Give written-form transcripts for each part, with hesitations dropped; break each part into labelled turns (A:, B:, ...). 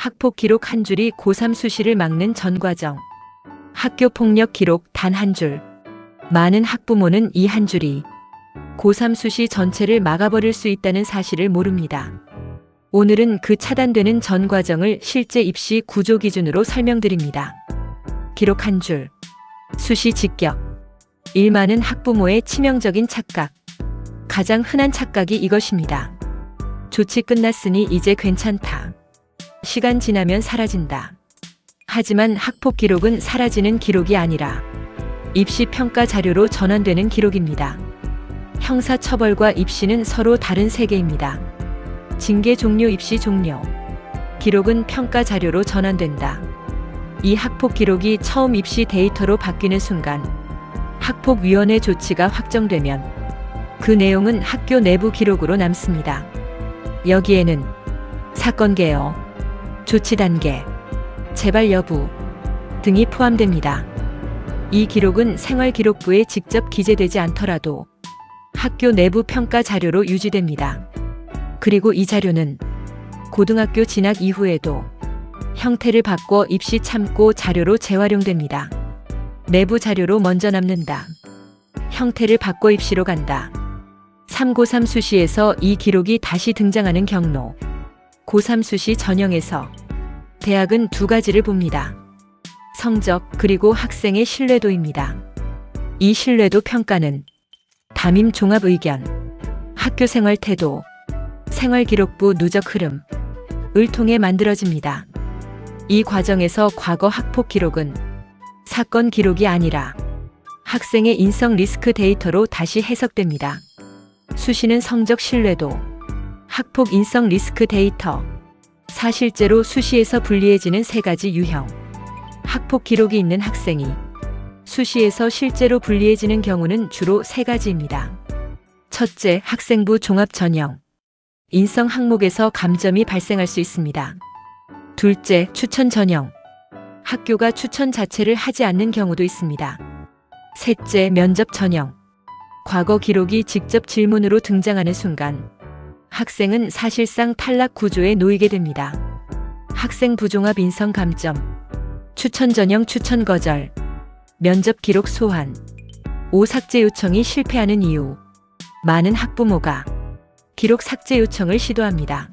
A: 학폭 기록 한 줄이 고3 수시를 막는 전 과정. 학교 폭력 기록 단 한 줄. 많은 학부모는 이 한 줄이 고3 수시 전체를 막아버릴 수 있다는 사실을 모릅니다. 오늘은 그 차단되는 전 과정을 실제 입시 구조 기준으로 설명드립니다. 기록 한 줄. 수시 직격. 많은 학부모의 치명적인 착각. 가장 흔한 착각이 이것입니다. 조치 끝났으니 이제 괜찮다. 시간 지나면 사라진다. 하지만 학폭 기록은 사라지는 기록이 아니라 입시 평가 자료로 전환되는 기록입니다. 형사 처벌과 입시는 서로 다른 세계입니다. 징계 종료, 입시 종료. 기록은 평가 자료로 전환된다. 이 학폭 기록이 처음 입시 데이터로 바뀌는 순간 학폭위원회 조치가 확정되면 그 내용은 학교 내부 기록으로 남습니다. 여기에는 사건 개요, 조치 단계, 재발 여부 등이 포함됩니다. 이 기록은 생활기록부에 직접 기재되지 않더라도 학교 내부 평가 자료로 유지됩니다. 그리고 이 자료는 고등학교 진학 이후에도 형태를 바꿔 입시 참고 자료로 재활용됩니다. 내부 자료로 먼저 남는다. 형태를 바꿔 입시로 간다. 3고3 수시에서 이 기록이 다시 등장하는 경로. 고3 수시 전형에서 대학은 두 가지를 봅니다. 성적 그리고 학생의 신뢰도입니다. 이 신뢰도 평가는 담임 종합 의견, 학교 생활 태도, 생활기록부 누적 흐름을 통해 만들어집니다. 이 과정에서 과거 학폭 기록은 사건 기록이 아니라 학생의 인성 리스크 데이터로 다시 해석됩니다. 수시는 성적 신뢰도, 학폭 인성 리스크 데이터. 사실제로 수시에서 불리해지는 세 가지 유형. 학폭 기록이 있는 학생이 수시에서 실제로 불리해지는 경우는 주로 세 가지입니다. 첫째, 학생부 종합 전형. 인성 항목에서 감점이 발생할 수 있습니다. 둘째, 추천 전형. 학교가 추천 자체를 하지 않는 경우도 있습니다. 셋째, 면접 전형. 과거 기록이 직접 질문으로 등장하는 순간 학생은 사실상 탈락 구조에 놓이게 됩니다. 학생 부종합 인성 감점, 추천 전형 추천 거절, 면접 기록 소환, 삭제 요청이 실패하는 이유. 많은 학부모가 기록 삭제 요청을 시도합니다.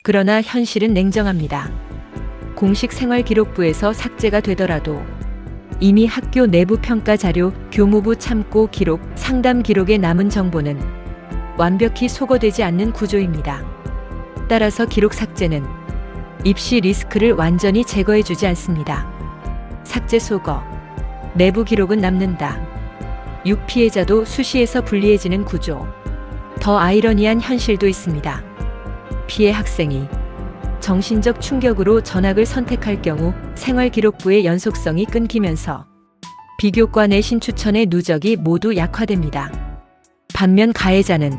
A: 그러나 현실은 냉정합니다. 공식 생활기록부에서 삭제가 되더라도 이미 학교 내부 평가 자료, 교무부 참고 기록, 상담 기록에 남은 정보는 완벽히 소거되지 않는 구조입니다. 따라서 기록 삭제는 입시 리스크를 완전히 제거해주지 않습니다. 삭제 소거, 내부 기록은 남는다. 6. 피해자도 수시에서 불리해지는 구조. 더 아이러니한 현실도 있습니다. 피해 학생이 정신적 충격으로 전학을 선택할 경우 생활기록부의 연속성이 끊기면서 비교과 내신 추천의 누적이 모두 약화됩니다. 반면 가해자는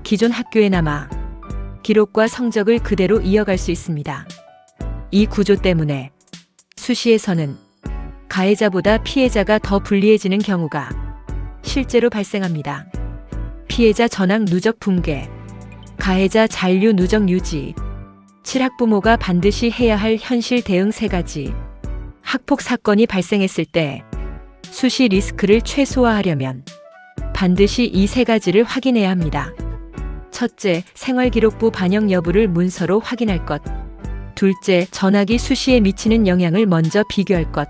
A: 기존 학교에 남아 기록과 성적을 그대로 이어갈 수 있습니다. 이 구조 때문에 수시에서는 가해자보다 피해자가 더 불리해지는 경우가 실제로 발생합니다. 피해자 전학 누적 붕괴, 가해자 잔류 누적 유지. 7학부모가 반드시 해야 할 현실 대응 3가지. 학폭 사건이 발생했을 때 수시 리스크를 최소화하려면 반드시 이 3가지를 확인해야 합니다. 첫째, 생활기록부 반영 여부를 문서로 확인할 것. 둘째, 전학이 수시에 미치는 영향을 먼저 비교할 것.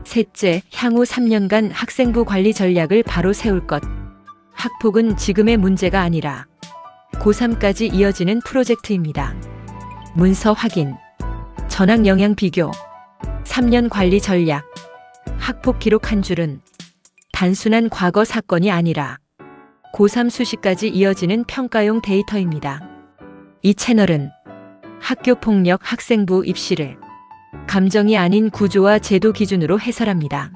A: 셋째, 향후 3년간 학생부 관리 전략을 바로 세울 것. 학폭은 지금의 문제가 아니라 고3까지 이어지는 프로젝트입니다. 문서 확인, 전학 영향 비교, 3년 관리 전략. 학폭 기록 한 줄은 단순한 과거 사건이 아니라 고3 수시까지 이어지는 평가용 데이터입니다. 이 채널은 학교 폭력, 학생부 입시를 감정이 아닌 구조와 제도 기준으로 해설합니다.